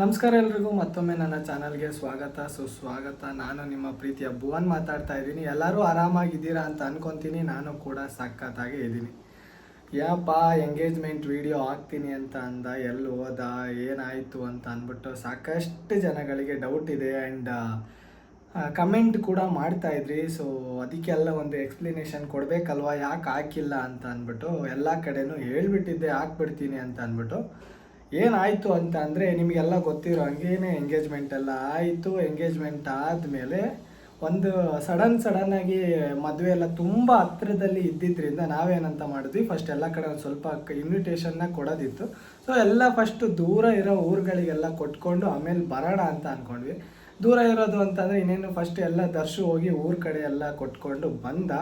ನಮಸ್ಕಾರ ಎಲ್ರಿಗೂ ಮತ್ತೊಮ್ಮೆ ನನ್ನ ಚಾನಲ್ಗೆ ಸ್ವಾಗತ ಸುಸ್ವಾಗತ. ನಾನು ನಿಮ್ಮ ಪ್ರೀತಿಯ ಭುವನ್ ಮಾತಾಡ್ತಾ ಇದ್ದೀನಿ. ಎಲ್ಲರೂ ಆರಾಮಾಗಿದ್ದೀರಾ ಅಂತ ಅನ್ಕೊತೀನಿ. ನಾನು ಕೂಡ ಸಖತ್ತಾಗಿ ಇದ್ದೀನಿ. ಯಪ್ಪ ಎಂಗೇಜ್ಮೆಂಟ್ ವಿಡಿಯೋ ಹಾಕ್ತೀನಿ ಅಂತ ಅಂದ, ಎಲ್ಲಿ ಹೋದ, ಏನಾಯಿತು ಅಂತ ಅಂದ್ಬಿಟ್ಟು ಸಾಕಷ್ಟು ಜನಗಳಿಗೆ ಡೌಟ್ ಇದೆ ಆ್ಯಂಡ್ ಕಮೆಂಟ್ ಕೂಡ ಮಾಡ್ತಾ ಇದ್ರಿ. ಸೊ ಅದಕ್ಕೆಲ್ಲ ಒಂದು ಎಕ್ಸ್ಪ್ಲನೇಷನ್ ಕೊಡಬೇಕಲ್ವ, ಯಾಕೆ ಹಾಕಿಲ್ಲ ಅಂತ ಅಂದ್ಬಿಟ್ಟು ಎಲ್ಲ ಕಡೆನೂ ಹೇಳ್ಬಿಟ್ಟಿದ್ದೆ ಹಾಕ್ಬಿಡ್ತೀನಿ ಅಂತ ಅಂದ್ಬಿಟ್ಟು. ಏನಾಯಿತು ಅಂತ ಅಂದರೆ ನಿಮಗೆಲ್ಲ ಗೊತ್ತಿರೋ ಹಂಗೇನೆ ಎಂಗೇಜ್ಮೆಂಟ್ ಎಲ್ಲ ಆಯಿತು. ಎಂಗೇಜ್ಮೆಂಟ್ ಆದಮೇಲೆ ಒಂದು ಸಡನ್ನಾಗಿ ಮದುವೆ ಎಲ್ಲ ತುಂಬ ಹತ್ತಿರದಲ್ಲಿ ಇದ್ದಿದ್ದರಿಂದ ನಾವೇನಂತ ಮಾಡಿದ್ವಿ, ಫಸ್ಟ್ ಎಲ್ಲ ಕಡೆ ಒಂದು ಸ್ವಲ್ಪ ಇನ್ವಿಟೇಷನ್ನ ಕೊಡೋದಿತ್ತು. ಸೊ ಎಲ್ಲ ಫಸ್ಟು ದೂರ ಇರೋ ಊರುಗಳಿಗೆಲ್ಲ ಕೊಟ್ಕೊಂಡು ಆಮೇಲೆ ಬರೋಣ ಅಂತ ಅಂದ್ಕೊಂಡ್ವಿ. ದೂರ ಇರೋದು ಅಂತಂದರೆ ಇನ್ನೇನು ಫಸ್ಟ್ ಎಲ್ಲ ದರ್ಶು ಹೋಗಿ ಊರ ಕಡೆ ಎಲ್ಲ ಕೊಟ್ಕೊಂಡು ಬಂದ.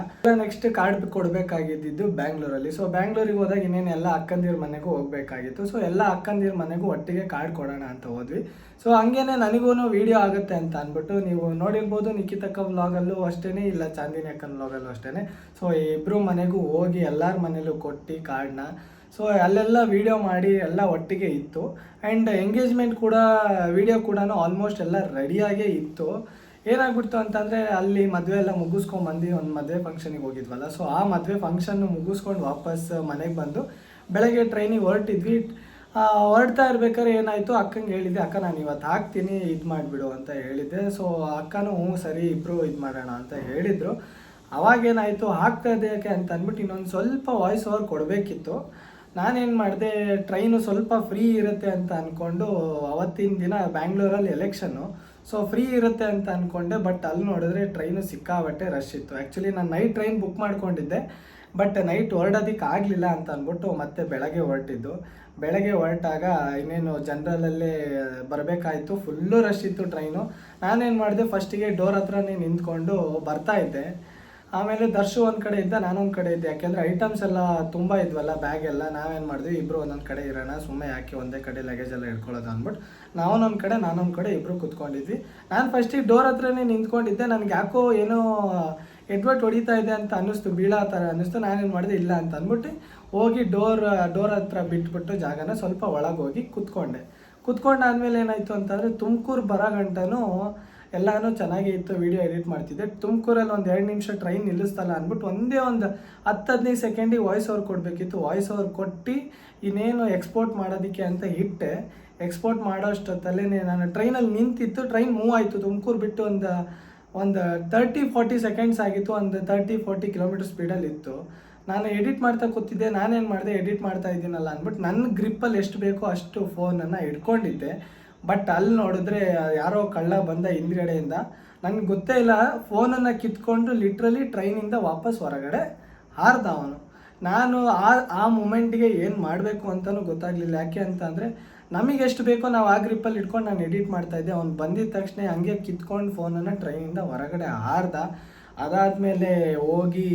ನೆಕ್ಸ್ಟ್ ಕಾರ್ಡ್ ಕೊಡಬೇಕಾಗಿದ್ದು ಬ್ಯಾಂಗ್ಳೂರಲ್ಲಿ. ಸೊ ಬ್ಯಾಂಗ್ಳೂರಿಗೆ ಹೋದಾಗ ಇನ್ನೇನು ಎಲ್ಲ ಅಕ್ಕಂದಿರ ಮನೆಗೂ ಹೋಗಬೇಕಾಗಿತ್ತು. ಸೊ ಎಲ್ಲ ಅಕ್ಕಂದಿರ ಮನೆಗೂ ಒಟ್ಟಿಗೆ ಕಾರ್ಡ್ ಕೊಡೋಣ ಅಂತ ಹೋದ್ವಿ. ಸೊ ಹಂಗೇನೆ ನನಗೂ ವಿಡಿಯೋ ಆಗುತ್ತೆ ಅಂತ ಅಂದ್ಬಿಟ್ಟು, ನೀವು ನೋಡಿರ್ಬೋದು ನಿಖಿತಕ್ಕ ವ್ಲಾಗಲ್ಲೂ ಅಷ್ಟೇ, ಇಲ್ಲ ಚಾಂದಿನಿ ಅಕ್ಕನ ವ್ಲಾಗಲ್ಲೂ ಅಷ್ಟೇ. ಸೊ ಇಬ್ಬರು ಮನೆಗೂ ಹೋಗಿ ಎಲ್ಲರ ಮನೇಲೂ ಕೊಟ್ಟು ಕಾರ್ಡ್ನ. ಸೊ ಅಲ್ಲೆಲ್ಲ ವೀಡಿಯೋ ಮಾಡಿ ಎಲ್ಲ ಒಟ್ಟಿಗೆ ಇತ್ತು. ಆ್ಯಂಡ್ ಎಂಗೇಜ್ಮೆಂಟ್ ಕೂಡ ವೀಡಿಯೋ ಕೂಡ ಆಲ್ಮೋಸ್ಟ್ ಎಲ್ಲ ರೆಡಿಯಾಗೇ ಇತ್ತು. ಏನಾಗ್ಬಿಡ್ತು ಅಂತಂದರೆ ಅಲ್ಲಿ ಮದುವೆ ಎಲ್ಲ ಮುಗಿಸ್ಕೊಂಡ್ಬಂದು ಒಂದು ಮದುವೆ ಫಂಕ್ಷನಿಗೆ ಹೋಗಿದ್ವಲ್ಲ. ಸೊ ಆ ಮದುವೆ ಫಂಕ್ಷನ್ನು ಮುಗಿಸ್ಕೊಂಡು ವಾಪಸ್ ಮನೆಗೆ ಬಂದು ಬೆಳಗ್ಗೆ ಟ್ರೈನಿಗೆ ಹೊರಟಿದ್ವಿ. ಹೊರಡ್ತಾ ಇರ್ಬೇಕಾದ್ರೆ ಏನಾಯಿತು, ಅಕ್ಕಂಗೆ ಹೇಳಿದ್ದೆ, ಅಕ್ಕ ನಾನು ಇವತ್ತು ಹಾಕ್ತೀನಿ, ಇದು ಮಾಡಿಬಿಡು ಅಂತ ಹೇಳಿದ್ದೆ. ಸೊ ಅಕ್ಕನೂ ಸರಿ ಇಬ್ಬರು ಇದು ಮಾಡೋಣ ಅಂತ ಹೇಳಿದರು. ಅವಾಗೇನಾಯಿತು, ಹಾಕ್ತಾ ಇದೆಯಕ್ಕೆ ಅಂತ ಅಂದ್ಬಿಟ್ಟು ಇನ್ನೊಂದು ಸ್ವಲ್ಪ ವಾಯ್ಸ್ ಓವರ್ ಕೊಡಬೇಕಿತ್ತು. ನಾನೇನು ಮಾಡಿದೆ, ಟ್ರೈನು ಸ್ವಲ್ಪ ಫ್ರೀ ಇರುತ್ತೆ ಅಂತ ಅಂದ್ಕೊಂಡು, ಅವತ್ತಿನ ದಿನ ಬ್ಯಾಂಗ್ಳೂರಲ್ಲಿ ಎಲೆಕ್ಷನ್ನು, ಸೊ ಫ್ರೀ ಇರುತ್ತೆ ಅಂತ ಅಂದ್ಕೊಂಡೆ. ಬಟ್ ಅಲ್ಲಿ ನೋಡಿದ್ರೆ ಟ್ರೈನು ಸಿಕ್ಕಾಬಟ್ಟೆ ರಶ್ ಇತ್ತು. ಆ್ಯಕ್ಚುಲಿ ನಾನು ನೈಟ್ ಟ್ರೈನ್ ಬುಕ್ ಮಾಡ್ಕೊಂಡಿದ್ದೆ, ಬಟ್ ನೈಟ್ ಹೊರಡೋದಕ್ಕೆ ಆಗಲಿಲ್ಲ ಅಂತ ಅಂದ್ಬಿಟ್ಟು ಮತ್ತೆ ಬೆಳಗ್ಗೆ ಹೊರಟಿದ್ದು. ಬೆಳಗ್ಗೆ ಹೊರಟಾಗ ಇನ್ನೇನು ಜನರಲ್ಲೇ ಬರಬೇಕಾಯಿತು, ಫುಲ್ಲು ರಶ್ ಇತ್ತು ಟ್ರೈನು. ನಾನೇನು ಮಾಡಿದೆ, ಫಸ್ಟಿಗೆ ಡೋರ್ ಹತ್ರನೇ ನಿಂತ್ಕೊಂಡು ಬರ್ತಾಯಿದ್ದೆ. ಆಮೇಲೆ ದರ್ಶು ಒಂದು ಕಡೆ ಇದ್ದ, ನಾನೊಂದು ಕಡೆ ಇದ್ದೆ. ಯಾಕೆಂದರೆ ಐಟಮ್ಸ್ ಎಲ್ಲ ತುಂಬ ಇದ್ವಲ್ಲ, ಬ್ಯಾಗ್ ಎಲ್ಲ. ನಾವೇನು ಮಾಡಿದ್ವಿ, ಇಬ್ಬರು ಒಂದೊಂದು ಕಡೆ ಇರೋಣ, ಸುಮ್ಮನೆ ಯಾಕೆ ಒಂದೇ ಕಡೆ ಲಗೇಜ್ ಎಲ್ಲ ಇಟ್ಕೊಳ್ಳೋದು ಅಂದ್ಬಿಟ್ಟು ನಾವೊಂದೊಂದು ಕಡೆ ನಾನೊಂದು ಕಡೆ ಇಬ್ಬರು ಕೂತ್ಕೊಂಡಿದ್ವಿ. ನಾನು ಫಸ್ಟಿಗೆ ಡೋರ್ ಹತ್ರನೇ ನಿಂತ್ಕೊಂಡಿದ್ದೆ. ನನಗೆ ಯಾಕೋ ಏನೋ ಎಡ್ವರ್ಟ್ ಹೊಡಿತಾ ಇದೆ ಅಂತ ಅನ್ನಿಸ್ತು, ಬೀಳೋ ಥರ ಅನ್ನಿಸ್ತು. ನಾನೇನು ಮಾಡಿದೆ, ಇಲ್ಲ ಅಂತ ಅಂದ್ಬಿಟ್ಟು ಹೋಗಿ ಡೋರ್ ಹತ್ರ ಬಿಟ್ಬಿಟ್ಟು ಜಾಗನ ಸ್ವಲ್ಪ ಒಳಗೆ ಹೋಗಿ ಕುತ್ಕೊಂಡಾದ್ಮೇಲೆ ಏನಾಯಿತು ಅಂತಂದರೆ, ತುಮಕೂರು ಬರೋ ಗಂಟನೂ ಎಲ್ಲನೂ ಚೆನ್ನಾಗಿ ಇತ್ತು. ವೀಡಿಯೋ ಎಡಿಟ್ ಮಾಡ್ತಿದ್ದೆ. ತುಮಕೂರಲ್ಲಿ ಒಂದು 2 ನಿಮಿಷ ಟ್ರೈನ್ ನಿಲ್ಲಿಸ್ತಲ್ಲ ಅಂದ್ಬಿಟ್ಟು ಒಂದೇ ಒಂದು 10-15 ಸೆಕೆಂಡಿಗೆ ವಾಯ್ಸ್ ಓವರ್ ಕೊಡಬೇಕಿತ್ತು. ವಾಯ್ಸ್ ಓವರ್ ಕೊಟ್ಟು ಇನ್ನೇನು ಎಕ್ಸ್ಪೋರ್ಟ್ ಮಾಡೋದಕ್ಕೆ ಅಂತ ಇಟ್ಟೆ. ಎಕ್ಸ್ಪೋರ್ಟ್ ಮಾಡೋ ಅಷ್ಟೊತ್ತಲ್ಲೇ ನಾನು ಟ್ರೈನಲ್ಲಿ ನಿಂತಿತ್ತು. ಟ್ರೈನ್ ಮೂವ್ ಆಯಿತು. ತುಮಕೂರು ಬಿಟ್ಟು ಒಂದು 30-40 ಸೆಕೆಂಡ್ಸ್ ಆಗಿತ್ತು. ಒಂದು 30-40 ಕಿಲೋಮೀಟರ್ ಸ್ಪೀಡಲ್ಲಿ ಇತ್ತು. ನಾನು ಎಡಿಟ್ ಮಾಡ್ತಾ ಕೂತಿದ್ದೆ. ನಾನೇನು ಮಾಡಿದೆ, ಎಡಿಟ್ ಮಾಡ್ತಾ ಇದ್ದೀನಲ್ಲ ಅಂದ್ಬಿಟ್ಟು ನನ್ನ ಗ್ರಿಪ್ಪಲ್ಲಿ ಎಷ್ಟು ಬೇಕೋ ಅಷ್ಟು ಫೋನನ್ನು ಇಟ್ಕೊಂಡಿದ್ದೆ. ಬಟ್ ಅಲ್ಲಿ ನೋಡಿದ್ರೆ ಯಾರೋ ಕಳ್ಳ ಬಂದ ಹಿಂದ್ಗಡೆಯಿಂದ. ನನಗೆ ಗೊತ್ತೇ ಇಲ್ಲ, ಫೋನನ್ನು ಕಿತ್ಕೊಂಡು ಲಿಟ್ರಲಿ ಟ್ರೈನಿಂದ ವಾಪಸ್ ಹೊರಗಡೆ ಹಾರ್ದ ಅವನು. ನಾನು ಆ ಮೂಮೆಂಟಿಗೆ ಏನು ಮಾಡಬೇಕು ಅಂತಲೂ ಗೊತ್ತಾಗಲಿಲ್ಲ. ಯಾಕೆ ಅಂತಂದರೆ, ನಮಗೆ ಎಷ್ಟು ಬೇಕೋ ನಾವು ಆ ಗ್ರಿಪ್ಪಲ್ಲಿ ಇಟ್ಕೊಂಡು ನಾನು ಎಡಿಟ್ ಮಾಡ್ತಾಯಿದ್ದೆ. ಅವ್ನು ಬಂದಿದ್ದ ತಕ್ಷಣ ಹಂಗೆ ಕಿತ್ಕೊಂಡು ಫೋನನ್ನು ಟ್ರೈನಿಂದ ಹೊರಗಡೆ ಹಾರ್ದ. ಅದಾದಮೇಲೆ ಹೋಗಿ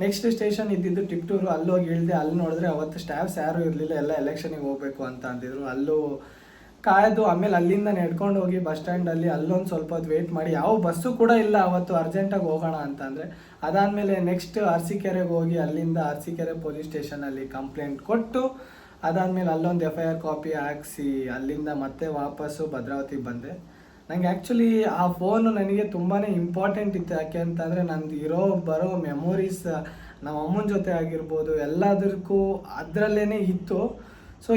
ನೆಕ್ಸ್ಟ್ ಸ್ಟೇಷನ್ ಇದ್ದಿದ್ದು ಟಿಪ್ಟೂರು. ಅಲ್ಲಿ ಹೋಗಿ ಇಳಿದೆ. ಅಲ್ಲಿ ನೋಡಿದ್ರೆ ಅವತ್ತು ಸ್ಟಾಫ್ಸ್ ಯಾರೂ ಇರಲಿಲ್ಲ, ಎಲ್ಲ ಎಲೆಕ್ಷನಿಗೆ ಹೋಗಬೇಕು ಅಂತ ಅಂದಿದ್ರು. ಅಲ್ಲೂ ಕಾಯ್ದು ಆಮೇಲೆ ಅಲ್ಲಿಂದ ನಡ್ಕೊಂಡು ಹೋಗಿ ಬಸ್ ಸ್ಟ್ಯಾಂಡಲ್ಲಿ ಅಲ್ಲೊಂದು ಸ್ವಲ್ಪ ಹೊತ್ತು ವೆಯ್ಟ್ ಮಾಡಿ, ಯಾವ ಬಸ್ಸು ಕೂಡ ಇಲ್ಲ ಅವತ್ತು, ಅರ್ಜೆಂಟಾಗಿ ಹೋಗೋಣ ಅಂತಂದರೆ. ಅದಾದಮೇಲೆ ನೆಕ್ಸ್ಟ್ ಅರಸೀಕೆರೆಗೆ ಹೋಗಿ ಅಲ್ಲಿಂದ ಅರಸೀಕೆರೆ ಪೊಲೀಸ್ ಸ್ಟೇಷನಲ್ಲಿ ಕಂಪ್ಲೇಂಟ್ ಕೊಟ್ಟು, ಅದಾದಮೇಲೆ ಅಲ್ಲೊಂದು FIR ಕಾಪಿ ಹಾಕ್ಸಿ ಅಲ್ಲಿಂದ ಮತ್ತೆ ವಾಪಸ್ಸು ಭದ್ರಾವತಿಗೆ ಬಂದೆ. ನನಗೆ ಆ್ಯಕ್ಚುಲಿ ಆ ಫೋನು ನನಗೆ ತುಂಬಾ ಇಂಪಾರ್ಟೆಂಟ್ ಇತ್ತು. ಯಾಕೆ ಅಂತಂದರೆ ನಂದು ಬರೋ ಮೆಮೊರೀಸ್ ನಮ್ಮ ಅಮ್ಮನ ಜೊತೆ ಆಗಿರ್ಬೋದು ಎಲ್ಲದಕ್ಕೂ ಅದರಲ್ಲೇ ಇತ್ತು. ಸೊ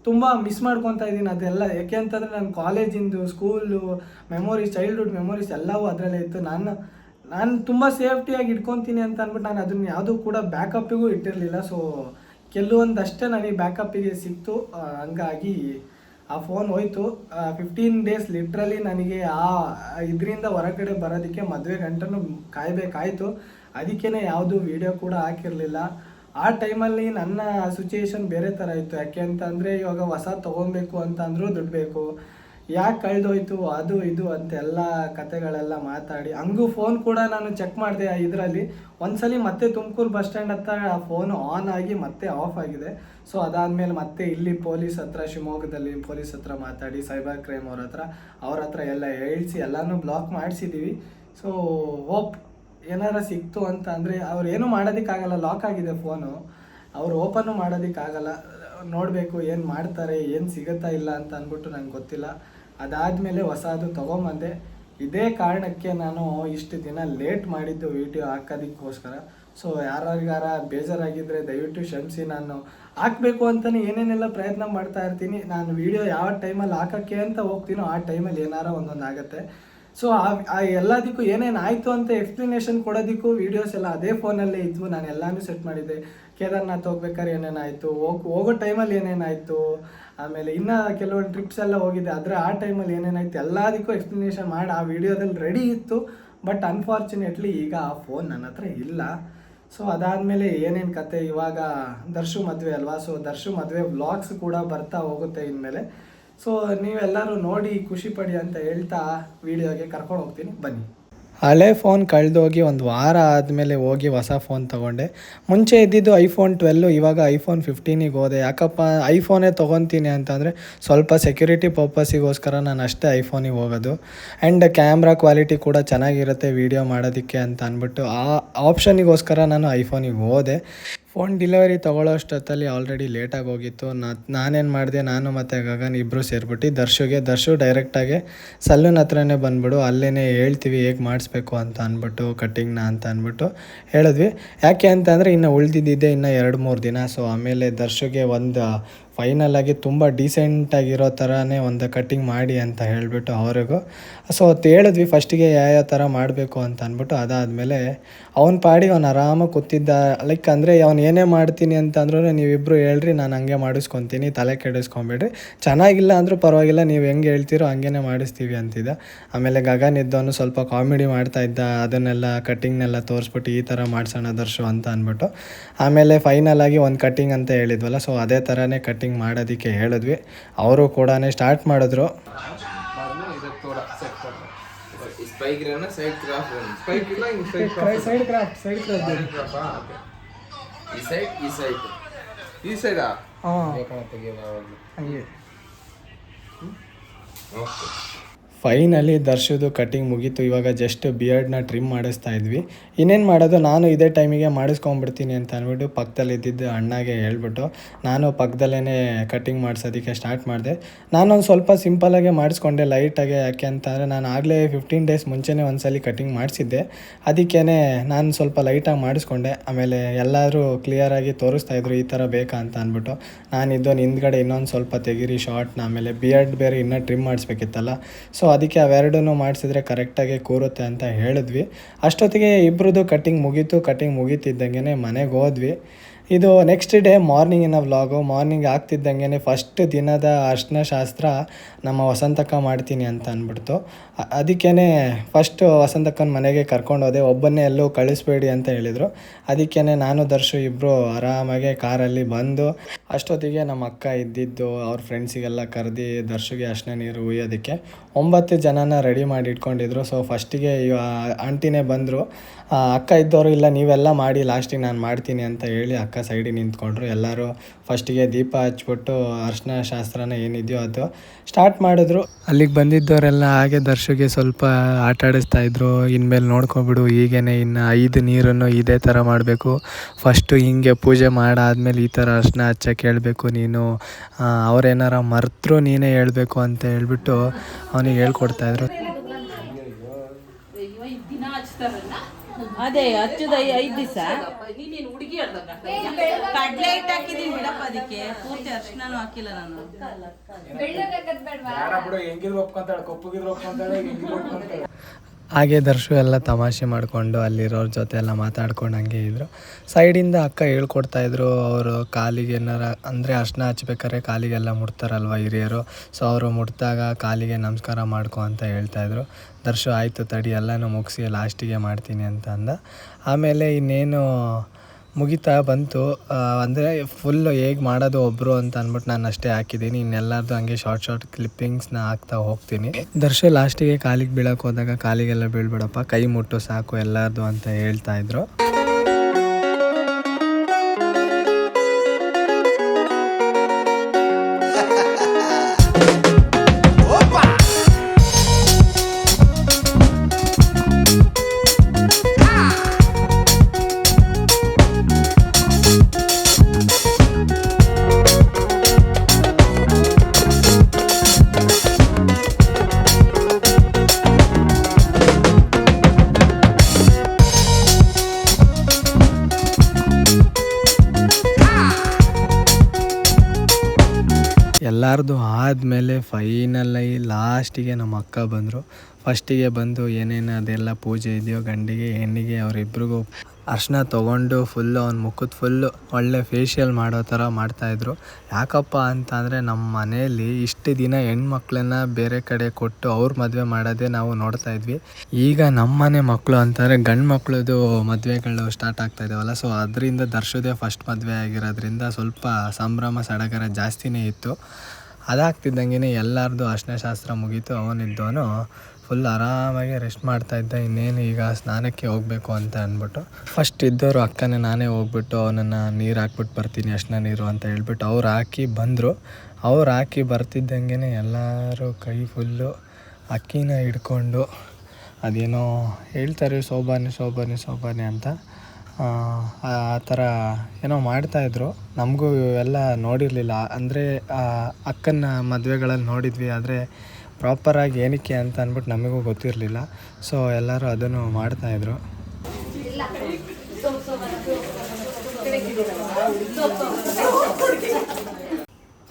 ತುಂಬ ಮಿಸ್ ಮಾಡ್ಕೊತಾ ಇದ್ದೀನಿ ಅದೆಲ್ಲ. ಯಾಕೆ ಅಂತಂದರೆ ನನ್ನ ಕಾಲೇಜಿಂದು, ಸ್ಕೂಲು ಮೆಮೊರೀಸ್, ಚೈಲ್ಡ್ಹುಡ್ ಮೆಮೊರೀಸ್ ಎಲ್ಲವೂ ಅದರಲ್ಲೇ ಇತ್ತು. ನಾನು ತುಂಬ ಸೇಫ್ಟಿಯಾಗಿ ಇಟ್ಕೊತೀನಿ ಅಂತ ಅಂದ್ಬಿಟ್ಟು ನಾನು ಅದನ್ನು ಯಾವುದೂ ಕೂಡ ಬ್ಯಾಕಪ್ಪಿಗೂ ಇಟ್ಟಿರಲಿಲ್ಲ. ಸೊ ಕೆಲವೊಂದಷ್ಟೇ ನನಗೆ ಬ್ಯಾಕಪ್ಪಿಗೆ ಸಿಕ್ತು. ಹಂಗಾಗಿ ಆ ಫೋನ್ ಹೋಯ್ತು. 15 ಡೇಸ್ ಲಿಟ್ರಲಿ ನನಗೆ ಇದರಿಂದ ಹೊರಗಡೆ ಬರೋದಕ್ಕೆ ಮದುವೆ ಗಂಟನೂ ಕಾಯಬೇಕಾಯಿತು. ಅದಕ್ಕೇ ಯಾವುದೂ ವೀಡಿಯೋ ಕೂಡ ಹಾಕಿರಲಿಲ್ಲ. ಆ ಟೈಮಲ್ಲಿ ನನ್ನ ಸಿಚುಯೇಷನ್ ಬೇರೆ ಥರ ಇತ್ತು. ಯಾಕೆ ಅಂತಂದರೆ, ಇವಾಗ ಹೊಸ ತೊಗೊಬೇಕು ಅಂತ ಅಂದರೂ ದುಡ್ಡು ಬೇಕು, ಯಾಕೆ ಕಳೆದೋಯ್ತು ಅದು ಇದು ಅಂತೆಲ್ಲ ಕತೆಗಳೆಲ್ಲ ಮಾತಾಡಿ, ಹಂಗೂ ಫೋನ್ ಕೂಡ ನಾನು ಚೆಕ್ ಮಾಡಿದೆ ಇದರಲ್ಲಿ. ಒಂದ್ಸಲಿ ಮತ್ತೆ ತುಮಕೂರು ಬಸ್ ಸ್ಟ್ಯಾಂಡ್ ಹತ್ರ ಆ ಫೋನು ಆನ್ ಆಗಿ ಮತ್ತೆ ಆಫ್ ಆಗಿದೆ. ಸೊ ಅದಾದಮೇಲೆ ಮತ್ತೆ ಇಲ್ಲಿ ಪೊಲೀಸ್ ಹತ್ರ, ಶಿವಮೊಗ್ಗದಲ್ಲಿ ಪೊಲೀಸ್ ಹತ್ರ ಮಾತಾಡಿ, ಸೈಬರ್ ಕ್ರೈಮ್ ಅವ್ರ ಹತ್ರ ಎಲ್ಲ ಹೇಳ್ಸಿ ಎಲ್ಲನೂ ಬ್ಲಾಕ್ ಮಾಡಿಸಿದ್ದೀವಿ. ಸೊ ಹೋಪ್ ಏನಾರ ಸಿಕ್ತು ಅಂತ ಅಂದರೆ, ಅವ್ರು ಏನೂ ಮಾಡೋದಕ್ಕಾಗಲ್ಲ, ಲಾಕ್ ಆಗಿದೆ ಫೋನು, ಅವ್ರು ಓಪನ್ನು ಮಾಡೋದಕ್ಕಾಗಲ್ಲ. ನೋಡಬೇಕು ಏನು ಮಾಡ್ತಾರೆ, ಏನು ಸಿಗುತ್ತಾ ಇಲ್ಲ ಅಂತ ಅಂದ್ಬಿಟ್ಟು ನಂಗೆ ಗೊತ್ತಿಲ್ಲ. ಅದಾದಮೇಲೆ ಹೊಸದು ತೊಗೊಂಬಂದೆ. ಇದೇ ಕಾರಣಕ್ಕೆ ನಾನು ಇಷ್ಟು ದಿನ ಲೇಟ್ ಮಾಡಿದ್ದು ವಿಡಿಯೋ ಹಾಕೋದಕ್ಕೋಸ್ಕರ. ಸೊ ಯಾರಿಗಾರ ಬೇಜಾರಾಗಿದ್ದರೆ ದಯವಿಟ್ಟು ಕ್ಷಮಿಸಿ. ನಾನು ಹಾಕಬೇಕು ಅಂತಲೇ ಏನೇನೆಲ್ಲ ಪ್ರಯತ್ನ ಮಾಡ್ತಾ ಇರ್ತೀನಿ. ನಾನು ವಿಡಿಯೋ ಯಾವ ಟೈಮಲ್ಲಿ ಹಾಕೋಕ್ಕೆ ಅಂತ ಹೋಗ್ತೀನೋ ಆ ಟೈಮಲ್ಲಿ ಏನಾರ ಒಂದೊಂದು ಆಗುತ್ತೆ. ಸೊ ಆ ಎಲ್ಲದಕ್ಕೂ ಏನೇನು ಆಯಿತು ಅಂತ ಎಕ್ಸ್ಪ್ಲನೇಷನ್ ಕೊಡೋದಕ್ಕೂ ವೀಡಿಯೋಸ್ ಎಲ್ಲ ಅದೇ ಫೋನಲ್ಲೇ ಇದ್ವು. ನಾನು ಎಲ್ಲನೂ ಸೆಟ್ ಮಾಡಿದ್ದೆ. ಕೇದಾರ್ನಾಥ್ ಹೋಗ್ಬೇಕಾದ್ರೆ ಏನೇನಾಯಿತು, ಹೋಗೋ ಟೈಮಲ್ಲಿ ಏನೇನಾಯಿತು, ಆಮೇಲೆ ಇನ್ನೂ ಕೆಲವೊಂದು ಟ್ರಿಪ್ಸ್ ಎಲ್ಲ ಹೋಗಿದ್ದೆ ಆದರೆ ಆ ಟೈಮಲ್ಲಿ ಏನೇನಾಯಿತು ಎಲ್ಲದಕ್ಕೂ ಎಕ್ಸ್ಪ್ಲನೇಷನ್ ಮಾಡಿ ಆ ವಿಡಿಯೋದಲ್ಲಿ ರೆಡಿ ಇತ್ತು. ಬಟ್ ಅನ್ಫಾರ್ಚುನೇಟ್ಲಿ ಈಗ ಆ ಫೋನ್ ನನ್ನ ಹತ್ರ ಇಲ್ಲ. ಸೊ ಅದಾದಮೇಲೆ ಏನೇನು ಕತೆ, ಇವಾಗ ದರ್ಶು ಮದುವೆ ಅಲ್ವಾ. ಸೊ ದರ್ಶು ಮದುವೆ ವ್ಲಾಗ್ಸ್ ಕೂಡ ಬರ್ತಾ ಹೋಗುತ್ತೆ ಇನ್ಮೇಲೆ. ಸೊ ನೀವೆಲ್ಲರೂ ನೋಡಿ ಖುಷಿ ಪಡಿ ಅಂತ ಹೇಳ್ತಾ ವಿಡಿಯೋಗೆ ಕರ್ಕೊಂಡು ಹೋಗ್ತೀನಿ, ಬನ್ನಿ. ಹಳೆ ಫೋನ್ ಕಳೆದೋಗಿ ಒಂದು ವಾರ ಆದಮೇಲೆ ಹೋಗಿ ಹೊಸ ಫೋನ್ ತೊಗೊಂಡೆ. ಮುಂಚೆ ಇದ್ದಿದ್ದು ಐಫೋನ್ 12, ಇವಾಗ ಐಫೋನ್ 15ಗೆ ಹೋದೆ. ಯಾಕಪ್ಪ ಐಫೋನೇ ತೊಗೊತೀನಿ ಅಂತಂದರೆ ಸ್ವಲ್ಪ ಸೆಕ್ಯೂರಿಟಿ ಪರ್ಪಸ್ಸಿಗೋಸ್ಕರ ನಾನು ಅಷ್ಟೇ ಐಫೋನಿಗೆ ಹೋಗೋದು. ಆ್ಯಂಡ್ ಕ್ಯಾಮ್ರಾ ಕ್ವಾಲಿಟಿ ಕೂಡ ಚೆನ್ನಾಗಿರುತ್ತೆ ವೀಡಿಯೋ ಮಾಡೋದಕ್ಕೆ ಅಂತ ಅಂದ್ಬಿಟ್ಟು ಆ ಆಪ್ಷನಿಗೋಸ್ಕರ ನಾನು ಐಫೋನಿಗೆ ಹೋದೆ. ಫೋನ್ ಡೆಲಿವರಿ ತೊಗೊಳ್ಳೋ ಅಷ್ಟೊತ್ತಲ್ಲಿ ಆಲ್ರೆಡಿ ಲೇಟಾಗಿ ಹೋಗಿತ್ತು. ನಾನೇನು ಮಾಡಿದೆ, ನಾನು ಮತ್ತು ಗಗನ್ ಇಬ್ಬರು ಸೇರಿಬಿಟ್ಟು ದರ್ಶು ಡೈರೆಕ್ಟಾಗಿ ಸಲೂನ್ ಹತ್ರನೇ ಬಂದುಬಿಡು, ಅಲ್ಲೇ ಹೇಳ್ತೀವಿ ಹೇಗೆ ಮಾಡಿಸ್ಬೇಕು ಅಂತ ಅಂದ್ಬಿಟ್ಟು ಕಟ್ಟಿಂಗ್ನ ಅಂತ ಅಂದ್ಬಿಟ್ಟು ಹೇಳಿದ್ವಿ. ಯಾಕೆ ಅಂತಂದರೆ ಇನ್ನು ಉಳಿದಿದ್ದಿದ್ದೆ ಇನ್ನು 2-3 ದಿನ. ಸೊ ಆಮೇಲೆ ದರ್ಶುಗೆ ಒಂದು ಫೈನಲಾಗಿ ತುಂಬ ಡೀಸೆಂಟಾಗಿರೋ ಥರನೇ ಒಂದು ಕಟ್ಟಿಂಗ್ ಮಾಡಿ ಅಂತ ಹೇಳಿಬಿಟ್ಟು ಅವ್ರಿಗೂ ಸೊ ಹೇಳಿದ್ವಿ ಫಸ್ಟಿಗೆ ಯಾವ ಥರ ಮಾಡಬೇಕು ಅಂತ ಅಂದ್ಬಿಟ್ಟು. ಅದಾದಮೇಲೆ ಅವ್ನ ಪಾಡಿಗೆ ಅವ್ನು ಆರಾಮಾಗಿ ಕೂತಿದ್ದ. ಲೈಕ್ ಅಂದರೆ ಅವ್ನು ಏನೇ ಮಾಡ್ತೀನಿ ಅಂತಂದ್ರೂ ನೀವಿಬ್ಬರು ಹೇಳ್ರಿ, ನಾನು ಹಂಗೆ ಮಾಡಿಸ್ಕೊತೀನಿ, ತಲೆ ಕೆಡಿಸ್ಕೊಂಬೇಡ್ರಿ, ಚೆನ್ನಾಗಿಲ್ಲ ಅಂದರೂ ಪರವಾಗಿಲ್ಲ, ನೀವು ಹೆಂಗೆ ಹೇಳ್ತೀರೋ ಹಂಗೇ ಮಾಡಿಸ್ತೀವಿ ಅಂತಿದ್ದ. ಆಮೇಲೆ ಗಗನ್ ಇದ್ದವನು ಸ್ವಲ್ಪ ಕಾಮಿಡಿ ಮಾಡ್ತಾಯಿದ್ದ, ಅದನ್ನೆಲ್ಲ ಕಟ್ಟಿಂಗ್ನೆಲ್ಲ ತೋರಿಸ್ಬಿಟ್ಟು ಈ ಥರ ಮಾಡ್ಸೋಣ ದರ್ಶು ಅಂತ ಅಂದ್ಬಿಟ್ಟು. ಆಮೇಲೆ ಫೈನಲಾಗಿ ಒಂದು ಕಟ್ಟಿಂಗ್ ಅಂತ ಹೇಳಿದ್ವಲ್ಲ, ಸೊ ಅದೇ ಥರನೇ ಕಟ್ಟಿಂಗ್ ಮಾಡೋದಕ್ಕೆ ಹೇಳಿದ್ವಿ. ಅವರು ಕೂಡ ಸ್ಟಾರ್ಟ್ ಮಾಡಿದ್ರು. ಫೈನಲಿ ದರ್ಶುದು ಕಟ್ಟಿಂಗ್ ಮುಗೀತು. ಇವಾಗ ಜಸ್ಟ್ ಬಿಯರ್ಡ್ನ ಟ್ರಿಮ್ ಮಾಡಿಸ್ತಾ ಇದ್ವಿ. ಇನ್ನೇನು ಮಾಡೋದು, ನಾನು ಇದೇ ಟೈಮಿಗೆ ಮಾಡಿಸ್ಕೊಂಬಿಡ್ತೀನಿ ಅಂತ ಅಂದ್ಬಿಟ್ಟು ಪಕ್ಕದಲ್ಲಿ ಇದ್ದಿದ್ದು ಅಣ್ಣಗೆ ಹೇಳ್ಬಿಟ್ಟು ನಾನು ಪಕ್ಕದಲ್ಲೇ ಕಟ್ಟಿಂಗ್ ಮಾಡಿಸೋದಕ್ಕೆ ಸ್ಟಾರ್ಟ್ ಮಾಡಿದೆ. ನಾನೊಂದು ಸ್ವಲ್ಪ ಸಿಂಪಲಾಗೆ ಮಾಡಿಸ್ಕೊಂಡೆ ಲೈಟಾಗೆ. ಯಾಕೆ ಅಂತಂದರೆ ನಾನು ಆಗಲೇ 15 ಡೇಸ್ ಮುಂಚೆನೇ ಒಂದ್ಸಲ ಕಟ್ಟಿಂಗ್ ಮಾಡಿಸಿದ್ದೆ, ಅದಕ್ಕೇ ನಾನು ಸ್ವಲ್ಪ ಲೈಟಾಗಿ ಮಾಡಿಸ್ಕೊಂಡೆ. ಆಮೇಲೆ ಎಲ್ಲರೂ ಕ್ಲಿಯರಾಗಿ ತೋರಿಸ್ತಾಯಿದ್ರು ಈ ಥರ ಬೇಕಾ ಅಂತ ಅಂದ್ಬಿಟ್ಟು. ನಾನಿದ್ದೊಂದು ಹಿಂದ್ಗಡೆ ಇನ್ನೊಂದು ಸ್ವಲ್ಪ ತೆಗೀರಿ ಶಾರ್ಟ್ನ, ಆಮೇಲೆ ಬಿಯರ್ಡ್ ಬೇರೆ ಇನ್ನೂ ಟ್ರಿಮ್ ಮಾಡಿಸ್ಬೇಕಿತ್ತಲ್ಲ, ಸೊ ಅದಕ್ಕೆ ಅವೆರಡೂ ಮಾಡಿಸಿದ್ರೆ ಕರೆಕ್ಟಾಗಿ ಕೂರುತ್ತೆ ಅಂತ ಹೇಳಿದ್ವಿ. ಅಷ್ಟೊತ್ತಿಗೆ ಇಬ್ಬರದು ಕಟ್ಟಿಂಗ್ ಮುಗೀತಿದ್ದಂಗೆ ಮನೆಗೆ ಹೋದ್ವಿ. ಇದು ನೆಕ್ಸ್ಟ್ ಡೇ ಮಾರ್ನಿಂಗಿನ ವ್ಲಾಗು. ಮಾರ್ನಿಂಗ್ ಆಗ್ತಿದ್ದಂಗೆ ಫಸ್ಟ್ ದಿನದ ಅರ್ಶಿನ ಶಾಸ್ತ್ರ ನಮ್ಮ ವಸಂತಕ್ಕ ಮಾಡ್ತೀನಿ ಅಂತ ಅಂದ್ಬಿಡ್ತು. ಅದಕ್ಕೇ ಫಸ್ಟು ವಸಂತಕ್ಕನ ಮನೆಗೆ ಕರ್ಕೊಂಡೋದೆ. ಒಬ್ಬನ್ನೇ ಎಲ್ಲೂ ಕಳಿಸ್ಬೇಡಿ ಅಂತ ಹೇಳಿದರು. ಅದಕ್ಕೇ ನಾನು ದರ್ಶು ಇಬ್ಬರು ಆರಾಮಾಗೆ ಕಾರಲ್ಲಿ ಬಂದು ಅಷ್ಟೊತ್ತಿಗೆ ನಮ್ಮ ಅಕ್ಕ ಇದ್ದಿದ್ದು ಅವ್ರ ಫ್ರೆಂಡ್ಸಿಗೆಲ್ಲ ಕರೆದು ದರ್ಶುಗೆ ಅರ್ಶಿನ ನೀರು ಹುಯ್ಯೋದಕ್ಕೆ 9 ಜನನ ರೆಡಿ ಮಾಡಿ ಇಟ್ಕೊಂಡಿದ್ರು. ಸೊ ಫಸ್ಟಿಗೆ ಆಂಟಿನೇ ಬಂದರು. ಅಕ್ಕ ಇದ್ದವರು ಇಲ್ಲ ನೀವೆಲ್ಲ ಮಾಡಿ ಲಾಸ್ಟಿಗೆ ನಾನು ಮಾಡ್ತೀನಿ ಅಂತ ಹೇಳಿ ಅಕ್ಕ ಸೈಡಿಗೆ ನಿಂತ್ಕೊಂಡ್ರು. ಎಲ್ಲರೂ ಫಸ್ಟಿಗೆ ದೀಪ ಹಚ್ಬಿಟ್ಟು ಅರ್ಶಿನ ಶಾಸ್ತ್ರನ ಏನಿದೆಯೋ ಅದು ಸ್ಟಾರ್ಟ್ ಮಾಡಿದ್ರು. ಅಲ್ಲಿಗೆ ಬಂದಿದ್ದವರೆಲ್ಲ ಹಾಗೆ ದರ್ಶುಗೆ ಸ್ವಲ್ಪ ಆಟ ಆಡಿಸ್ತಾಯಿದ್ರು. ಇನ್ಮೇಲೆ ನೋಡ್ಕೊಬಿಡು, ಹೀಗೇ ಇನ್ನು 5 ನೀರನ್ನು ಇದೇ ಥರ ಮಾಡಬೇಕು, ಫಸ್ಟು ಹಿಂಗೆ ಪೂಜೆ ಮಾಡಾದ್ಮೇಲೆ ಈ ಥರ ಅರ್ಶಿನ ಹಚ್ಚಕ್ಕೆ ಹೇಳ್ಬೇಕು ನೀನು, ಅವ್ರೇನಾರ ಮರ್ತರು ನೀನೇ ಹೇಳ್ಬೇಕು ಅಂತ ಹೇಳ್ಬಿಟ್ಟು ಅವನಿಗೆ ಹೇಳ್ಕೊಡ್ತಾಯಿದ್ರು. ಅದೇ ಹಚ್ಚದ 5 ದಿವಸ ಕಡ್ಲೆ ಹಿಟ್ಟು ಹಾಕಿದೀನಿ ಬಿಡಪ್ಪ, ಅದಕ್ಕೆ ಪೂರ್ತಿ ಅರ್ಶಿನೂ ಹಾಕಿಲ್ಲ ನಾನು. ಹಾಗೆ ದರ್ಶು ಎಲ್ಲ ತಮಾಷೆ ಮಾಡಿಕೊಂಡು ಅಲ್ಲಿರೋರ ಜೊತೆ ಎಲ್ಲ ಮಾತಾಡ್ಕೊಂಡು ಹಂಗೆ ಇದ್ದರು. ಸೈಡಿಂದ ಅಕ್ಕ ಹೇಳ್ಕೊಡ್ತಾಯಿದ್ರು. ಅವರು ಕಾಲಿಗೆ ಏನಾರ ಅಂದರೆ ಅರ್ಶಿನ ಹಚ್ಬೇಕಾದ್ರೆ ಕಾಲಿಗೆಲ್ಲ ಮುಟ್ತಾರಲ್ವ ಹಿರಿಯರು, ಸೊ ಅವರು ಮುಟ್ಟಿದಾಗ ಕಾಲಿಗೆ ನಮಸ್ಕಾರ ಮಾಡ್ಕೊ ಅಂತ ಹೇಳ್ತಾಯಿದ್ರು. ದರ್ಶು ಆಯಿತು ತಡಿ ಎಲ್ಲನೂ ಮುಗಿಸಿ ಲಾಸ್ಟಿಗೆ ಮಾಡ್ತೀನಿ ಅಂತ ಅಂದ. ಆಮೇಲೆ ಇನ್ನೇನು ಮುಗಿತಾ ಬಂತು. ಅಂದರೆ ಫುಲ್ಲು ಹೇಗೆ ಮಾಡೋದು ಒಬ್ಬರು ಅಂತ ಅಂದ್ಬಿಟ್ಟು ನಾನು ಅಷ್ಟೇ ಹಾಕಿದ್ದೀನಿ. ಇನ್ನೆಲ್ಲರದು ಹಂಗೆ ಶಾರ್ಟ್ ಕ್ಲಿಪ್ಪಿಂಗ್ಸ್ನ ಹಾಕ್ತಾ ಹೋಗ್ತೀನಿ. ದರ್ಶು ಲಾಸ್ಟಿಗೆ ಕಾಲಿಗೆ ಬೀಳಕ್ಕೆ ಹೋದಾಗ ಕಾಲಿಗೆಲ್ಲ ಬೀಳ್ಬೇಡಪ್ಪ, ಕೈ ಮುಟ್ಟು ಸಾಕು ಎಲ್ಲರದು ಅಂತ ಹೇಳ್ತಾಯಿದ್ರು. ಎಲ್ಲರದು ಆದಮೇಲೆ ಫೈನಲಾಗಿ ಲಾಸ್ಟಿಗೆ ನಮ್ಮ ಅಕ್ಕ ಬಂದರು. ಫಸ್ಟಿಗೆ ಬಂದು ಏನೇನು ಅದೆಲ್ಲ ಪೂಜೆ ಇದೆಯೋ ಗಂಡಿಗೆ ಹೆಣ್ಣಿಗೆ ಅವರಿಬ್ರಿಗೂ ಅರ್ಶಿನ ತೊಗೊಂಡು ಫುಲ್ಲು ಅವ್ನ ಮುಖದ ಫುಲ್ಲು ಒಳ್ಳೆ ಫೇಶಿಯಲ್ ಮಾಡೋ ಥರ ಮಾಡ್ತಾಯಿದ್ರು. ಯಾಕಪ್ಪ ಅಂತ ಅಂದರೆ ನಮ್ಮ ಮನೆಯಲ್ಲಿ ಇಷ್ಟು ದಿನ ಹೆಣ್ಮಕ್ಳನ್ನ ಬೇರೆ ಕಡೆ ಕೊಟ್ಟು ಅವ್ರ ಮದುವೆ ಮಾಡೋದೇ ನಾವು ನೋಡ್ತಾ ಇದ್ವಿ. ಈಗ ನಮ್ಮ ಮನೆ ಮಕ್ಕಳು ಅಂತಾರೆ ಗಂಡು ಮಕ್ಳದು ಮದುವೆಗಳು ಸ್ಟಾರ್ಟ್ ಆಗ್ತಾ ಇದ್ದಾವಲ್ಲ, ಸೊ ಅದರಿಂದ ದರ್ಶದೇ ಫಸ್ಟ್ ಮದುವೆ ಆಗಿರೋದ್ರಿಂದ ಸ್ವಲ್ಪ ಸಂಭ್ರಮ ಸಡಗರ ಜಾಸ್ತಿನೇ ಇತ್ತು. ಅದಾಗ್ತಿದ್ದಂಗೆ ಎಲ್ಲರದು ಅರ್ಶಿನ ಶಾಸ್ತ್ರ ಮುಗೀತು. ಅವನಿದ್ದವನು ಫುಲ್ ಆರಾಮಾಗಿ ರೆಸ್ಟ್ ಮಾಡ್ತಾಯಿದ್ದ. ಇನ್ನೇನು ಈಗ ಸ್ನಾನಕ್ಕೆ ಹೋಗಬೇಕು ಅಂತ ಅಂದ್ಬಿಟ್ಟು ಫಸ್ಟ್ ಇದ್ದವರು ಅಕ್ಕನೇ ನಾನೇ ಹೋಗ್ಬಿಟ್ಟು ಅವನನ್ನು ನೀರು ಹಾಕ್ಬಿಟ್ಟು ಬರ್ತೀನಿ ಅರ್ಶಿನ ನೀರು ಅಂತ ಹೇಳ್ಬಿಟ್ಟು ಅವ್ರು ಹಾಕಿ ಬಂದರು. ಅವ್ರು ಹಾಕಿ ಬರ್ತಿದ್ದಂಗೆ ಎಲ್ಲರೂ ಕೈ ಫುಲ್ಲು ಅಕ್ಕಿನ ಹಿಡ್ಕೊಂಡು ಅದೇನೋ ಹೇಳ್ತಾರೆ ಶೋಭಾನೆ ಅಂತ ಆ ಥರ ಏನೋ ಮಾಡ್ತಾಯಿದ್ರು. ನಮಗೂ ಎಲ್ಲ ನೋಡಿರಲಿಲ್ಲ, ಅಂದರೆ ಅಕ್ಕನ ಮದುವೆಗಳಲ್ಲಿ ನೋಡಿದ್ವಿ, ಆದರೆ ಪ್ರಾಪರಾಗಿ ಏನಕ್ಕೆ ಅಂತ ಅಂದ್ಬಿಟ್ಟು ನಮಗೂ ಗೊತ್ತಿರಲಿಲ್ಲ. ಸೊ ಎಲ್ಲರೂ ಅದನ್ನು ಮಾಡ್ತಾಯಿದ್ರು.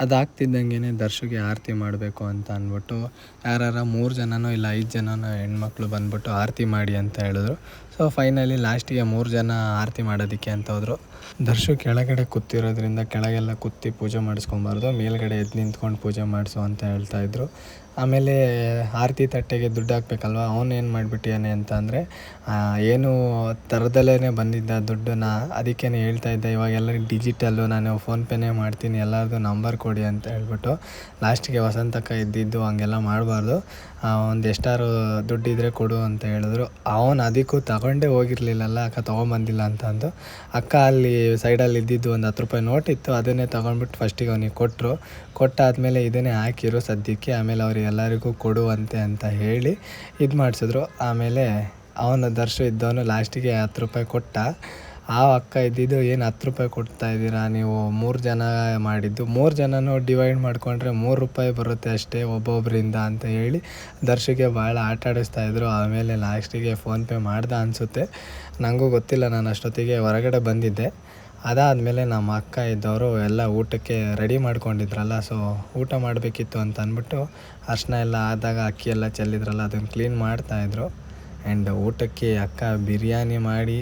ಅದಾಗ್ತಿದ್ದಂಗೆ ದರ್ಶಿಗೆ ಆರತಿ ಮಾಡಬೇಕು ಅಂತ ಅಂದ್ಬಿಟ್ಟು ಯಾರು 3 ಜನನೋ ಇಲ್ಲ 5 ಜನನೋ ಹೆಣ್ಮಕ್ಳು ಬಂದ್ಬಿಟ್ಟು ಆರತಿ ಮಾಡಿ ಅಂತ ಹೇಳಿದ್ರು. ಸೊ ಫೈನಲಿ ಲಾಸ್ಟಿಗೆ 3 ಜನ ಆರತಿ ಮಾಡೋದಕ್ಕೆ ಅಂತ ಹೋದರು. ದರ್ಶು ಕೆಳಗಡೆ ಕೂತಿರೋದ್ರಿಂದ ಕೆಳಗೆಲ್ಲ ಕೂತಿ ಪೂಜೆ ಮಾಡಿಸ್ಕೊಬಾರ್ದು, ಮೇಲ್ಗಡೆ ಎದ್ದು ನಿಂತ್ಕೊಂಡು ಪೂಜೆ ಮಾಡಿಸು ಅಂತ ಹೇಳ್ತಾಯಿದ್ರು. ಆಮೇಲೆ ಆರತಿ ತಟ್ಟೆಗೆ ದುಡ್ಡು ಹಾಕ್ಬೇಕಲ್ವ, ಅವನೇನು ಮಾಡಿಬಿಟ್ಟಿಯಾನೆ ಅಂತ ಅಂದರೆ ಏನು ಥರದಲ್ಲೇ ಬಂದಿದ್ದ ದುಡ್ಡನ್ನ, ಅದಕ್ಕೇ ಹೇಳ್ತಾ ಇದ್ದೆ ಇವಾಗೆಲ್ಲ ಡಿಜಿಟಲ್ಲು, ನಾನು ಫೋನ್ಪೇನೇ ಮಾಡ್ತೀನಿ, ಎಲ್ಲರದು ನಂಬರ್ ಕೊಡಿ ಅಂತ ಹೇಳ್ಬಿಟ್ಟು. ಲಾಸ್ಟಿಗೆ ವಸಂತಕ್ಕ ಇದ್ದಿದ್ದು ಹಂಗೆಲ್ಲ ಮಾಡಬಾರ್ದು, ಒಂದು ಎಷ್ಟಾರು ದುಡ್ಡಿದ್ರೆ ಕೊಡು ಅಂತ ಹೇಳಿದ್ರು. ಅವನು ಅದಕ್ಕೂ ತಗೊಂಡೇ ಹೋಗಿರಲಿಲ್ಲಲ್ಲ, ಅಕ್ಕ ತೊಗೊಂಬಂದಿಲ್ಲ ಅಂತ ಅಂದು. ಅಕ್ಕ ಅಲ್ಲಿ ಸೈಡಲ್ಲಿ ಇದ್ದಿದ್ದು ಒಂದು 10 ರೂಪಾಯಿ ನೋಟ್ ಇತ್ತು, ಅದನ್ನೇ ತೊಗೊಂಡ್ಬಿಟ್ಟು ಫಸ್ಟಿಗೆ ಅವನಿಗೆ ಕೊಟ್ಟಾದಮೇಲೆ ಇದನ್ನೇ ಹಾಕಿರು ಸದ್ಯಕ್ಕೆ, ಆಮೇಲೆ ಅವ್ರಿಗೆ ಎಲ್ಲರಿಗೂ ಕೊಡುವಂತೆ ಅಂತ ಹೇಳಿ ಇದು ಮಾಡಿಸಿದ್ರು. ಆಮೇಲೆ ಅವನು ದರ್ಶು ಇದ್ದವನು ಲಾಸ್ಟಿಗೆ 10 ರೂಪಾಯಿ ಕೊಟ್ಟ. ಆ ಅಕ್ಕ ಇದ್ದಿದ್ದು ಏನು 10 ರೂಪಾಯಿ ಕೊಡ್ತಾ ಇದ್ದೀರಾ ನೀವು, 3 ಜನ ಮಾಡಿದ್ದು, 3 ಜನನೂ ಡಿವೈಡ್ ಮಾಡಿಕೊಂಡ್ರೆ 3 ರೂಪಾಯಿ ಬರುತ್ತೆ ಅಷ್ಟೇ ಒಬ್ಬೊಬ್ಬರಿಂದ ಅಂತ ಹೇಳಿ ದರ್ಶಿಗೆ ಭಾಳ ಆಟ ಆಡಿಸ್ತಾಯಿದ್ರು. ಆಮೇಲೆ ಲಾಸ್ಟಿಗೆ ಫೋನ್ಪೇ ಮಾಡ್ದೆ ಅನಿಸುತ್ತೆ, ನನಗೂ ಗೊತ್ತಿಲ್ಲ, ನಾನು ಅಷ್ಟೊತ್ತಿಗೆ ಹೊರಗಡೆ ಬಂದಿದ್ದೆ. ಅದಾದಮೇಲೆ ನಮ್ಮ ಅಕ್ಕ ಇದ್ದವರು ಎಲ್ಲ ಊಟಕ್ಕೆ ರೆಡಿ ಮಾಡ್ಕೊಂಡಿದ್ರಲ್ಲ, ಸೊ ಊಟ ಮಾಡಬೇಕಿತ್ತು ಅಂತ ಅಂದ್ಬಿಟ್ಟು ಅರ್ಶಿನ ಎಲ್ಲ ಆದಾಗ ಅಕ್ಕಿ ಎಲ್ಲ ಚೆಲ್ಲಿದ್ರಲ್ಲ ಅದನ್ನು ಕ್ಲೀನ್ ಮಾಡ್ತಾಯಿದ್ರು. ಆ್ಯಂಡ್ ಊಟಕ್ಕೆ ಅಕ್ಕ ಬಿರಿಯಾನಿ ಮಾಡಿ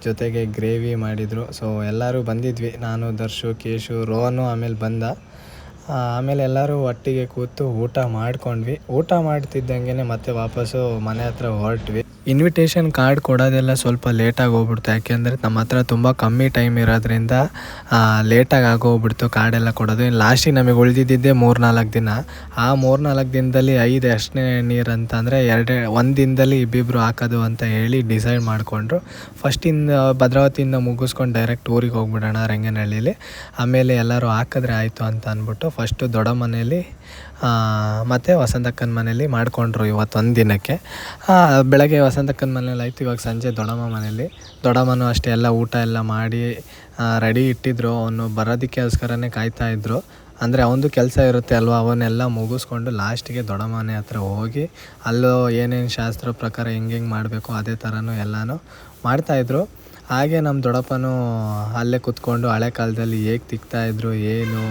ಜೊತೆಗೆ ಗ್ರೇವಿ ಮಾಡಿದರು. ಸೊ ಎಲ್ಲರೂ ಬಂದಿದ್ವಿ, ನಾನು ದರ್ಶು ಕೇಶು ರೋಹನು ಆಮೇಲೆ ಬಂದ. ಆಮೇಲೆ ಎಲ್ಲರೂ ಒಟ್ಟಿಗೆ ಕೂತು ಊಟ ಮಾಡ್ಕೊಂಡ್ವಿ. ಊಟ ಮಾಡ್ತಿದ್ದಂಗೆ ಮತ್ತೆ ವಾಪಸ್ಸು ಮನೆ ಹತ್ರ ಹೊರಟ್ವಿ. ಇನ್ವಿಟೇಷನ್ ಕಾರ್ಡ್ ಕೊಡೋದೆಲ್ಲ ಸ್ವಲ್ಪ ಲೇಟಾಗಿ ಹೋಗ್ಬಿಡ್ತು, ಯಾಕೆಂದರೆ ನಮ್ಮ ಹತ್ರ ತುಂಬ ಕಮ್ಮಿ ಟೈಮ್ ಇರೋದ್ರಿಂದ ಲೇಟಾಗಿ ಆಗೋಗ್ಬಿಡ್ತು ಕಾರ್ಡೆಲ್ಲ ಕೊಡೋದು. ಲಾಸ್ಟಿಗೆ ನಮಗೆ ಉಳಿದಿದ್ದೇ 3-4 ದಿನ. ಆ 3-4 ದಿನದಲ್ಲಿ 5 ಅರ್ಶಿನ ನೀರು ಅಂತ ಅಂದರೆ 1 ದಿನದಲ್ಲಿ ಇಬ್ಬಿಬ್ಬರು ಹಾಕೋದು ಅಂತ ಹೇಳಿ ಡಿಸೈಡ್ ಮಾಡಿಕೊಂಡ್ರು. ಫಸ್ಟಿಂದ ಭದ್ರಾವತಿಯಿಂದ ಮುಗಿಸ್ಕೊಂಡು ಡೈರೆಕ್ಟ್ ಊರಿಗೆ ಹೋಗ್ಬಿಡೋಣ ರಂಗನಹಳ್ಳಿಲಿ, ಆಮೇಲೆ ಎಲ್ಲರೂ ಹಾಕಿದ್ರೆ ಆಯಿತು ಅಂತ ಅಂದ್ಬಿಟ್ಟು ಫಸ್ಟು ದೊಡ್ಡ ಮನೇಲಿ ಮತ್ತು ವಸಂತಕ್ಕನ ಮನೇಲಿ ಮಾಡಿಕೊಂಡ್ರು ಇವತ್ತು 1 ದಿನಕ್ಕೆ. ಬೆಳಗ್ಗೆ ವಸಂತಕ್ಕನ ಮನೇಲಿ ಆಯಿತು, ಇವಾಗ ಸಂಜೆ ದೊಡ್ಡಮ್ಮ ಮನೇಲಿ. ದೊಡ್ಡಮ್ಮನೂ ಅಷ್ಟೇ ಎಲ್ಲ ಊಟ ಎಲ್ಲ ಮಾಡಿ ರೆಡಿ ಇಟ್ಟಿದ್ರು, ಅವನು ಬರೋದಕ್ಕೋಸ್ಕರನೇ ಕಾಯ್ತಾಯಿದ್ರು. ಅಂದರೆ ಅವನದು ಕೆಲಸ ಇರುತ್ತೆ ಅಲ್ವ, ಅವನ್ನೆಲ್ಲ ಮುಗಿಸ್ಕೊಂಡು ಲಾಸ್ಟಿಗೆ ದೊಡ್ಡ ಮನೆ ಹತ್ರ ಹೋಗಿ ಅಲ್ಲೂ ಏನೇನು ಶಾಸ್ತ್ರ ಪ್ರಕಾರ ಹೆಂಗೆ ಮಾಡಬೇಕು ಅದೇ ಥರನೂ ಎಲ್ಲನೂ ಮಾಡ್ತಾಯಿದ್ರು. ಹಾಗೆ ನಮ್ಮ ದೊಡ್ಡಪ್ಪನೂ ಅಲ್ಲೇ ಕೂತ್ಕೊಂಡು ಹಳೆ ಕಾಲದಲ್ಲಿ ಹೇಗೆ ತಿಕ್ತಾಯಿದ್ರು ಏನು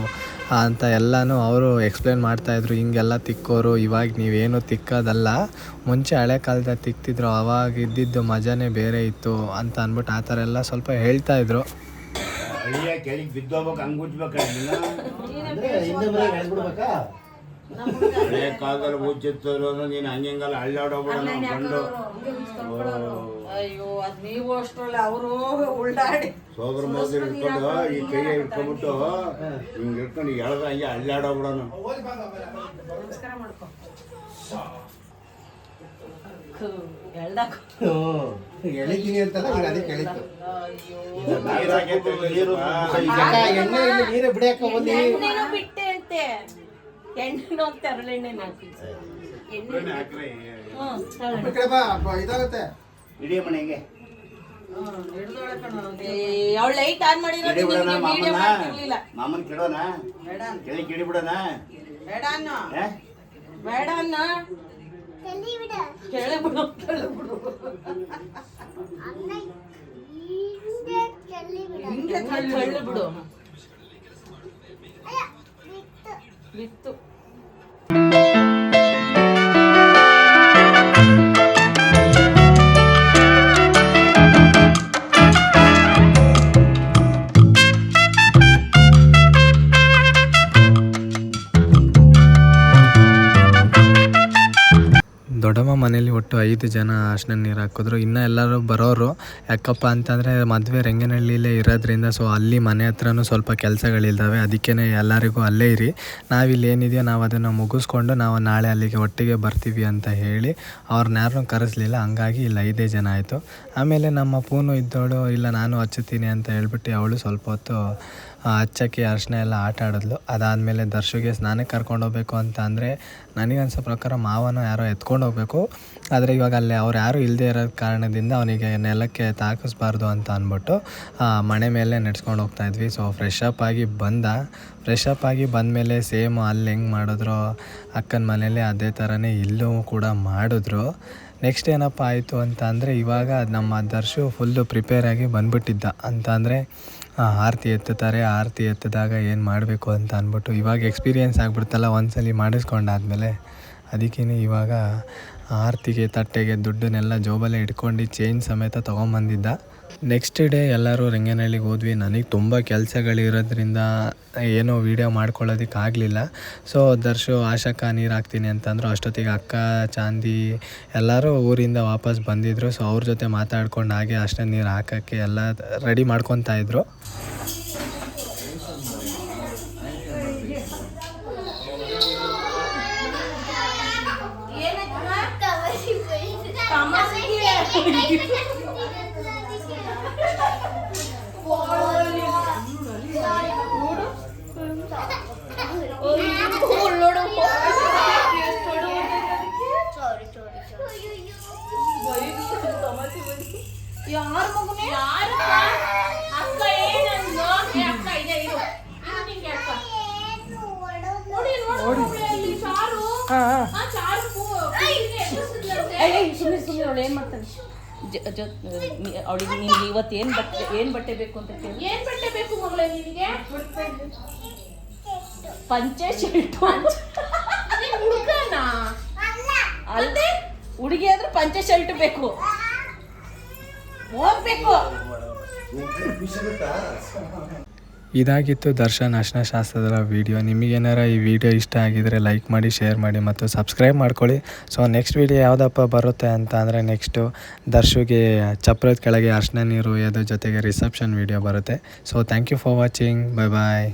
ಅಂತ ಎಲ್ಲನೂ ಅವರು ಎಕ್ಸ್ಪ್ಲೇನ್ ಮಾಡ್ತಾಯಿದ್ರು. ಹಿಂಗೆಲ್ಲ ತಿಕ್ಕೋರು, ಇವಾಗ ನೀವೇನು ತಿಕ್ಕೋದಲ್ಲ, ಮುಂಚೆ ಹಳೆ ಕಾಲದಲ್ಲಿ ತಿಕ್ತಿದ್ರು, ಅವಾಗ ಇದ್ದಿದ್ದು ಮಜಾನೇ ಬೇರೆ ಇತ್ತು ಅಂತ ಅಂದ್ಬಿಟ್ಟು ಆ ಥರ ಎಲ್ಲ ಸ್ವಲ್ಪ ಹೇಳ್ತಾಯಿದ್ರು. ಹಳೆ ಕಾಲದಲ್ಲಿ ಊಚಿತ್ತರು ನೀನು ಹಂಗೆಲ್ಲ ಅಳ್ಳಾಡೋಗ್ಬಿಡೋಣ ಬಂದು ಅಯ್ಯೋ ಅದ್ ನೀವು ಅಷ್ಟ್ರಲ್ಲಿ ಅವರು ಉಳ್ಳಾಡಿ ಸೋಬರ ಮೋದಿ ಹಿಡ್ಕೊಂಡು ಈ ಕೈಯ ಹಿಡ್ಕೊಂಡ್ಬಿಟ್ಟು ಹಿಂಗೆ ಹಿಡ್ಕೊಂಡು ಎಳ್ದ ಹಂಗೆ ಅಳ್ಳಾಡೋಗ್ಬಿಡೋಣ. ಎಳಿತೀನಿ ಅಂತಲ್ಲ ಈಗ ಅದಕ್ಕೆ ಎಳಿತು. ನೀರು ಬಿಡಾಕ ಬಂದಿ ಬಿಟ್ಟೆ ಅಂತೆ ಎಣ್ಣೆನೋ ಅಂತ ಹರಳೆಣ್ಣೆನ ಇದಾಗುತ್ತೆ ಇಡೀ ಮನೆಗೆ ಅವಳು ಲೈಟ್ ಆನ್ ಮಾಡಿರೋದು ಮಾಮನ್ ಕೆಡೋಣ ಕೆಳಿ ಕಿಡಿ ಬಿಡೋಣ ಬೇಡ ಅನ್ನ ಬೇಡ ಅನ್ನ ಕೆಳ ಬಿಡು ಹಿಂಗೆ ತಳ್ಳಿ ಬಿಡು ಬಿತ್ತು. ದೊಡ್ಡಮ್ಮ ಮನೇಲಿ ಒಟ್ಟು 5 ಜನ ಅರ್ಶಿನ ನೀರು ಹಾಕಿದ್ರು. ಇನ್ನು ಎಲ್ಲರೂ ಬರೋರು. ಯಾಕಪ್ಪ ಅಂತಂದರೆ ಮದುವೆ ರಂಗನಹಳ್ಳಿಲೇ ಇರೋದ್ರಿಂದ ಸೊ ಅಲ್ಲಿ ಮನೆ ಹತ್ರನೂ ಸ್ವಲ್ಪ ಕೆಲಸಗಳಿದ್ದಾವೆ. ಅದಕ್ಕೇ ಎಲ್ಲರಿಗೂ ಅಲ್ಲೇ ಇರಿ, ನಾವಿಲ್ಲಿ ಏನಿದೆಯೋ ನಾವು ಅದನ್ನು ಮುಗಿಸ್ಕೊಂಡು ನಾವು ನಾಳೆ ಅಲ್ಲಿಗೆ ಒಟ್ಟಿಗೆ ಬರ್ತೀವಿ ಅಂತ ಹೇಳಿ ಅವ್ರನ್ನ ಯಾರನ್ನೂ ಕರೆಸ್ಲಿಲ್ಲ. ಹಂಗಾಗಿ ಇಲ್ಲಿ 5 ಜನ ಆಯಿತು. ಆಮೇಲೆ ನಮ್ಮ ಪೂನು ಇದ್ದವಳು ಇಲ್ಲ ನಾನು ಹಚ್ಚುತ್ತೀನಿ ಅಂತ ಹೇಳ್ಬಿಟ್ಟು ಅವಳು ಸ್ವಲ್ಪ ಹೊತ್ತು ಹಚ್ಚಕ್ಕೆ ಅರ್ಶಿನ ಎಲ್ಲ ಆಟ ಆಡಿದ್ಲು. ಅದಾದಮೇಲೆ ದರ್ಶುಗೆ ಸ್ನಾನಕ್ಕೆ ಕರ್ಕೊಂಡು ಹೋಗ್ಬೇಕು ಅಂತ ಅಂದರೆ ನನಗನ್ಸೋ ಪ್ರಕಾರ ಮಾವನ ಯಾರೋ ಎತ್ಕೊಂಡು ಹೋಗಬೇಕು. ಆದರೆ ಇವಾಗ ಅಲ್ಲಿ ಅವ್ರು ಯಾರೂ ಇಲ್ಲದೆ ಇರೋ ಕಾರಣದಿಂದ ಅವನಿಗೆ ನೆಲಕ್ಕೆ ತಾಕಿಸ್ಬಾರ್ದು ಅಂತ ಅಂದ್ಬಿಟ್ಟು ಮನೆ ಮೇಲೆ ನಡೆಸ್ಕೊಂಡು ಹೋಗ್ತಾಯಿದ್ವಿ. ಸೊ ಫ್ರೆಶ್ ಅಪ್ ಆಗಿ ಬಂದಮೇಲೆ ಸೇಮ್ ಅಲ್ಲಿ ಹೆಂಗೆ ಮಾಡಿದ್ರು ಅಕ್ಕನ ಮನೇಲಿ ಅದೇ ಥರನೇ ಇಲ್ಲೂ ಕೂಡ ಮಾಡಿದ್ರು. ನೆಕ್ಸ್ಟ್ ಏನಪ್ಪ ಆಯಿತು ಅಂತ ಅಂದರೆ ಇವಾಗ ನಮ್ಮ ದರ್ಶು ಫುಲ್ಲು ಪ್ರಿಪೇರಾಗಿ ಬಂದ್ಬಿಟ್ಟಿದ್ದ. ಅಂತ ಅಂದರೆ ಆರತಿ ಎತ್ತುತ್ತಾರೆ, ಆರತಿ ಎತ್ತಿದಾಗ ಏನು ಮಾಡಬೇಕು ಅಂತ ಅಂದ್ಬಿಟ್ಟು ಇವಾಗ ಎಕ್ಸ್ಪೀರಿಯೆನ್ಸ್ ಆಗಿಬಿಡ್ತಲ್ಲ ಒಂದ್ಸಲಿ ಮಾಡಿಸ್ಕೊಂಡಾದ್ಮೇಲೆ. ಅದಕ್ಕೇ ಇವಾಗ ಆರತಿಗೆ ತಟ್ಟೆಗೆ ದುಡ್ಡನ್ನೆಲ್ಲ ಜೋಬಲ್ಲೇ ಇಟ್ಕೊಂಡು ಚೈನ್ ಸಮೇತ ತೊಗೊಂಬಂದಿದ್ದ. ನೆಕ್ಸ್ಟ್ ಡೇ ಎಲ್ಲರೂ ರಂಗನಹಳ್ಳಿಗೆ ಹೋದ್ವಿ. ನನಗೆ ತುಂಬ ಕೆಲಸಗಳಿರೋದ್ರಿಂದ ಏನೋ ವೀಡಿಯೋ ಮಾಡ್ಕೊಳ್ಳೋದಕ್ಕಾಗಲಿಲ್ಲ. ಸೊ ದರ್ಶು ಆಶಕ್ಕ ನೀರು ಹಾಕ್ತೀನಿ ಅಂತಂದರು. ಅಷ್ಟೊತ್ತಿಗೆ ಅಕ್ಕ ಚಾಂದಿ ಎಲ್ಲರೂ ಊರಿಂದ ವಾಪಸ್ ಬಂದಿದ್ದರು. ಸೊ ಅವ್ರ ಜೊತೆ ಮಾತಾಡ್ಕೊಂಡು ಹಾಗೆ ಅಷ್ಟೇ ನೀರು ಹಾಕೋಕ್ಕೆ ಎಲ್ಲ ರೆಡಿ ಮಾಡ್ಕೊತಾಯಿದ್ರು. ಏನ್ ಮಾಡ್ತಾನೆ ಅವಳಿಗೆ ನಿನ್ಗೆ ಇವತ್ತು ಏನ್ ಬಟ್ಟೆ ಬೇಕು ಅಂತ ಕೇಳಿ. ಏನ್ ಬಟ್ಟೆ ಬೇಕು ಮಗಳೇ ನಿನಗೆ? ಪಂಚೆ ಶರ್ಟ್. ಅಲ್ಲದೆ ಹುಡುಗಿ ಆದ್ರೆ ಪಂಚೆ ಶರ್ಟ್ ಬೇಕು, ಹೋಗ್ಬೇಕು. ಇದಾಗಿತ್ತು ದರ್ಶನ್ ಅರ್ಶಿನ ಶಾಸ್ತ್ರದ ವಿಡಿಯೋ. ನಿಮಗೇನಾರ ಈ ವಿಡಿಯೋ ಇಷ್ಟ ಆಗಿದರೆ ಲೈಕ್ ಮಾಡಿ, ಶೇರ್ ಮಾಡಿ ಮತ್ತು ಸಬ್ಸ್ಕ್ರೈಬ್ ಮಾಡ್ಕೊಳ್ಳಿ. ಸೊ ನೆಕ್ಸ್ಟ್ ವಿಡಿಯೋ ಯಾವುದಪ್ಪ ಬರುತ್ತೆ ಅಂತ ಅಂದರೆ ನೆಕ್ಸ್ಟು ದರ್ಶುಗೆ ಚಪ್ರದ ಕೆಳಗೆ ಅರ್ಶಿನ ನೀರು ಎದ್ರ ಜೊತೆಗೆ ರಿಸೆಪ್ಷನ್ ವಿಡಿಯೋ ಬರುತ್ತೆ. So thank you for watching. Bye bye.